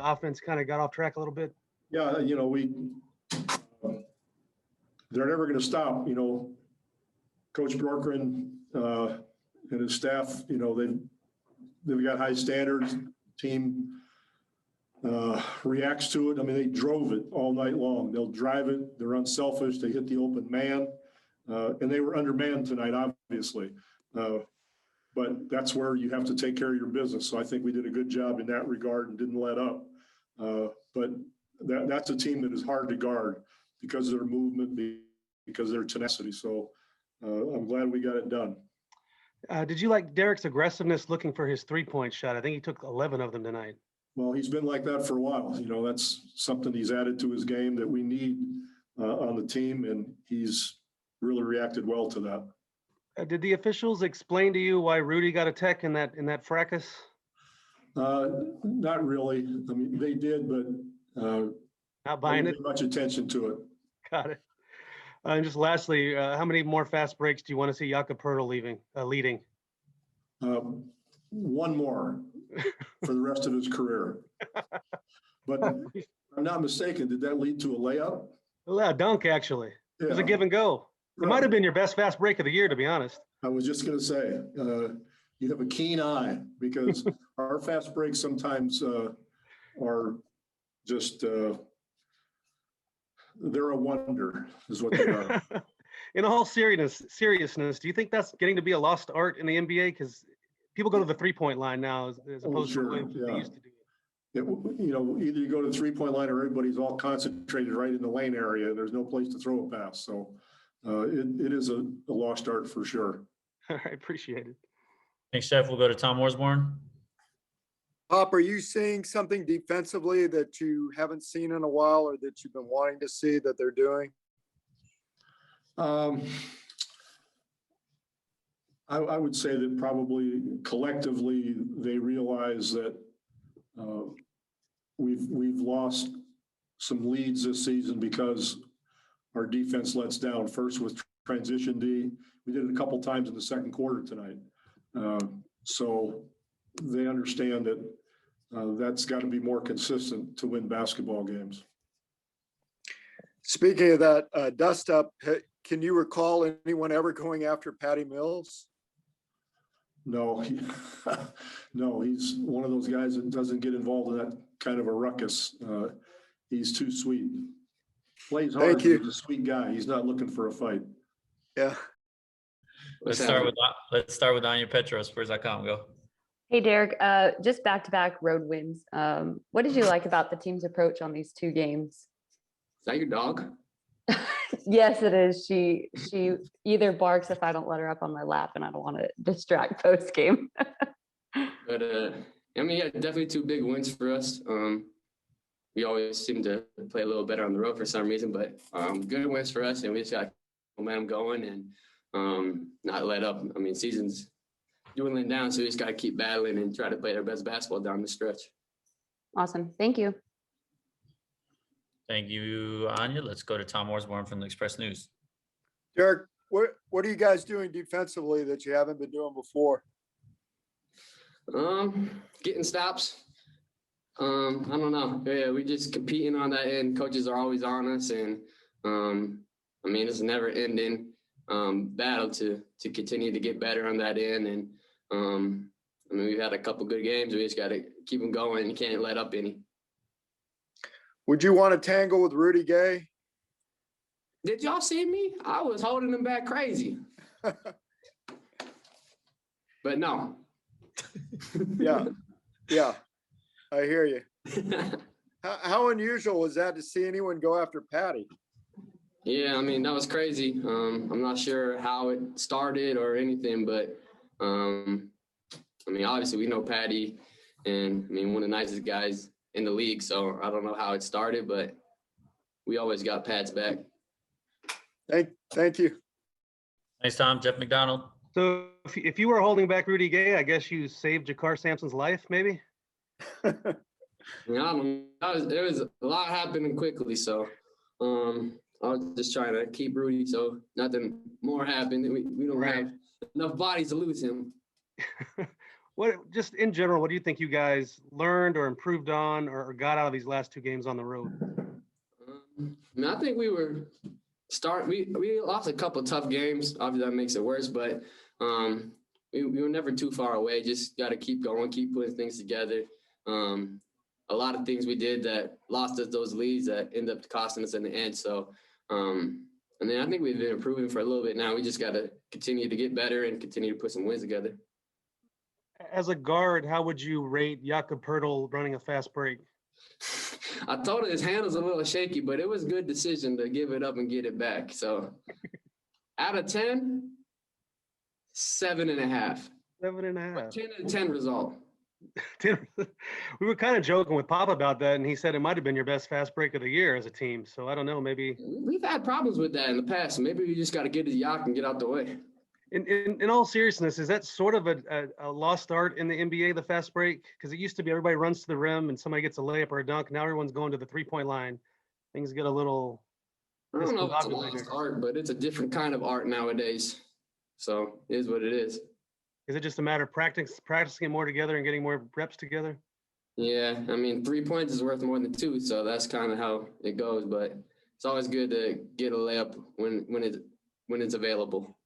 the offense kind of got off track a little bit? Yeah, they're never going to stop. Coach Bjorkgren and his staff, they've got high standards. Team reacts to it. I mean, they drove it all night long. They'll drive it. They're unselfish. They hit the open man. And they were undermanned tonight, obviously. But that's where you have to take care of your business. So I think we did a good job in that regard and didn't let up. But that's a team that is hard to guard because of their movement, because of their tenacity. So I'm glad we got it done. Did you like Derrick's aggressiveness looking for his three-point shot? I think he took 11 of them tonight. Well, he's been like that for a while. That's something he's added to his game that we need on the team, and he's really reacted well to that. Did the officials explain to you why Rudy got a tech in that fracas? Not really. I mean, they did, but not buying it. Not much attention to it. Got it. And just lastly, how many more fast breaks do you want to see Jakob Poeltl leading? One more for the rest of his career. But if I'm not mistaken, did that lead to a layup? A dunk, actually. Yeah. It was a give and go. It might have been your best fast break of the year, to be honest. I was just going to say, you have a keen eye because our fast breaks sometimes are just, they're a wonder is what they are. In all seriousness, do you think that's getting to be a lost art in the NBA? Because people go to the three-point line now as opposed to what they used to do. Either you go to the three-point line or everybody's all concentrated right in the lane area. There's no place to throw a pass. So it is a lost art for sure. All right, appreciate it. Thanks, Jeff. We'll go to Tom Osborne. Pop, are you seeing something defensively that you haven't seen in a while or that you've been wanting to see that they're doing? I would say that probably collectively they realize that we've lost some leads this season because our defense lets down. First with transition D, we did it a couple times in the second quarter tonight. So they understand that that's got to be more consistent to win basketball games. Speaking of that dust up, can you recall anyone ever going after Patty Mills? No, no, he's one of those guys that doesn't get involved in that kind of a ruckus. He's too sweet. Plays hard. Thank you. He's a sweet guy. He's not looking for a fight. Yeah. Let's start with Anya Petros, Spurs.com. Go. Hey, Derrick, just back-to-back road wins. What did you like about the team's approach on these two games? Is that your dog? Yes, it is. She either barks if I don't let her up on my lap, and I don't want to distract post game. But yeah, definitely two big wins for us. We always seem to play a little better on the road for some reason, but good wins for us, and we just got momentum going and not let up. I mean, season's dwindling down, so we just got to keep battling and try to play our best basketball down the stretch. Awesome. Thank you. Thank you, Anya. Let's go to Tom Osborne from the Express News. Derrick, what are you guys doing defensively that you haven't been doing before? Getting stops. I don't know. Yeah, we just competing on that end. Coaches are always on us, and I mean, it's a never ending battle to continue to get better on that end. And I mean, we've had a couple good games. We just got to keep them going. You can't let up any. Would you want to tangle with Rudy Gay? Did y'all see me? I was holding him back crazy. But no. Yeah. I hear you. How unusual was that to see anyone go after Patty? Yeah, I mean, that was crazy. I'm not sure how it started or anything, but I mean, obviously we know Patty, and I mean, one of the nicest guys in the league. So I don't know how it started, but we always got Pat's back. Thank you. Thanks, Tom. Jeff McDonald. So if you were holding back Rudy Gay, I guess you saved Jakar Sampson's life, maybe? Yeah, I don't know. There was a lot happening quickly, so I was just trying to keep Rudy so nothing more happened. We don't have enough bodies to lose him. What, just in general, what do you think you guys learned or improved on or got out of these last 2 games on the road? I think we lost a couple tough games. Obviously, that makes it worse, but we were never too far away. Just got to keep going, keep putting things together. A lot of things we did that lost us those leads that ended up costing us in the end. So, and then I think we've been improving for a little bit now. We just got to continue to get better and continue to put some wins together. As a guard, how would you rate Jakob Poeltl running a fast break? I told him his handle's a little shaky, but it was a good decision to give it up and get it back. So out of 10, 7.5. 7.5. 10 out of 10 result. We were kind of joking with Pop about that, and he said it might have been your best fast break of the year as a team. So I don't know, maybe. We've had problems with that in the past. So maybe we just got to get his yak and get out the way. In all seriousness, is that sort of a lost art in the NBA, the fast break? Because it used to be everybody runs to the rim and somebody gets a layup or a dunk. Now everyone's going to the 3-point line. Things get a little. I don't know if it's a lost art, but it's a different kind of art nowadays. So it is what it is. Is it just a matter of practicing more together and getting more reps together? Yeah, I mean, 3 points is worth more than 2, so that's kind of how it goes. But it's always good to get a layup when it's available.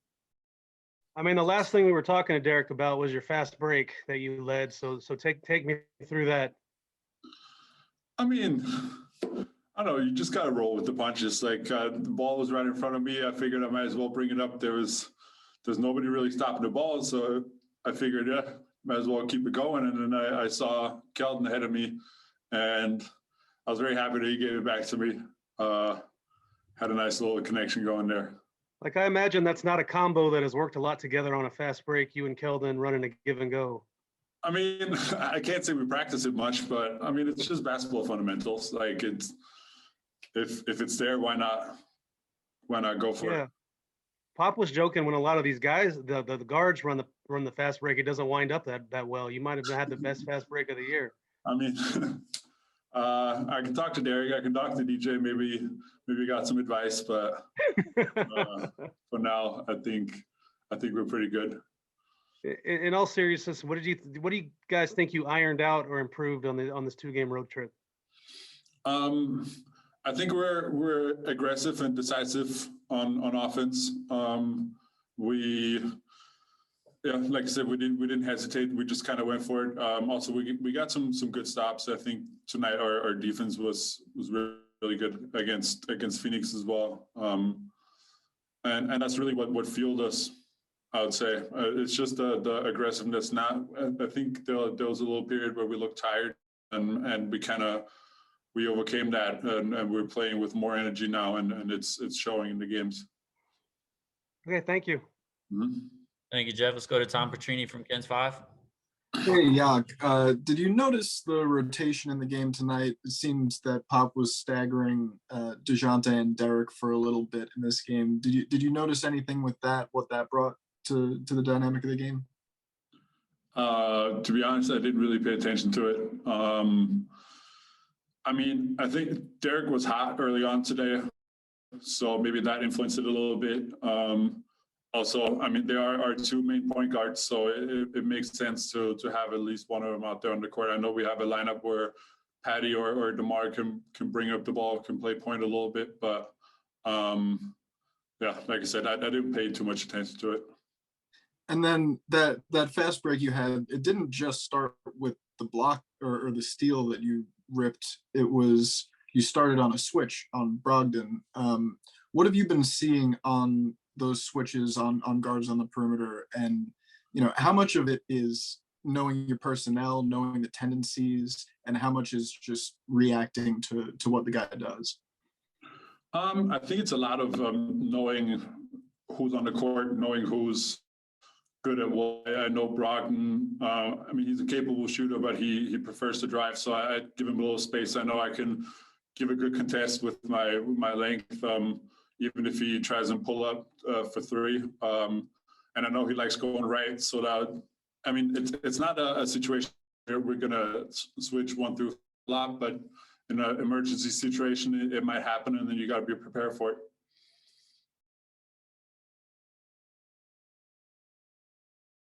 I mean, the last thing we were talking to Derrick about was your fast break that you led. So take me through that. I mean, I don't know. You just got to roll with the punches. Like the ball was right in front of me. I figured I might as well bring it up. There's nobody really stopping the ball. So I figured, yeah, might as well keep it going. And then I saw Keldon ahead of me, and I was very happy that he gave it back to me. Had a nice little connection going there. Like, I imagine that's not a combo that has worked a lot together on a fast break, you and Keldon running a give and go. I mean, I can't say we practice it much, but I mean, it's just basketball fundamentals. Like, it's if it's there, why not go for it? Pop was joking when a lot of these guys, the guards run the fast break, it doesn't wind up that well. You might have had the best fast break of the year. I mean, I can talk to Derrick. I can talk to DJ. Maybe got some advice, but for now, I think we're pretty good. In all seriousness, what do you guys think you ironed out or improved on this 2-game road trip? I think we're aggressive and decisive on offense. Like I said, we didn't hesitate. We just kind of went for it. Also, we got some good stops. I think tonight our defense was really good against Phoenix as well. And that's really what fueled us, I would say. It's just the aggressiveness. I think there was a little period where we looked tired, and we overcame that, and we're playing with more energy now, and it's showing in the games. Okay, thank you. Mm-hmm. Thank you, Jeff. Let's go to Tom Petrini from Ken's 5. Hey, Jak. Did you notice the rotation in the game tonight? It seems that Pop was staggering DeJounte and Derrick for a little bit in this game. Did you notice anything with that, what that brought to the dynamic of the game? To be honest, I didn't really pay attention to it. I mean, I think Derrick was hot early on today, so maybe that influenced it a little bit. Also, I mean, they are our 2 main point guards, so it makes sense to have at least one of them out there on the court. I know we have a lineup where Patty or DeMar can bring up the ball, can play point a little bit, but like I said, I didn't pay too much attention to it. And then that fast break you had, it didn't just start with the block or the steal that you ripped. It was, you started on a switch on Brogdon. What have you been seeing on those switches on guards on the perimeter? And, how much of it is knowing your personnel, knowing the tendencies, and how much is just reacting to what the guy does? I think it's a lot of knowing who's on the court, knowing who's good at what. I know Brogdon, I mean, he's a capable shooter, but he prefers to drive, so I give him a little space. I know I can give a good contest with my length, even if he tries and pull up for 3. And I know he likes going right, so that, I mean, it's not a situation where we're going to switch 1 through a lot, but in an emergency situation, it might happen, and then you got to be prepared for it.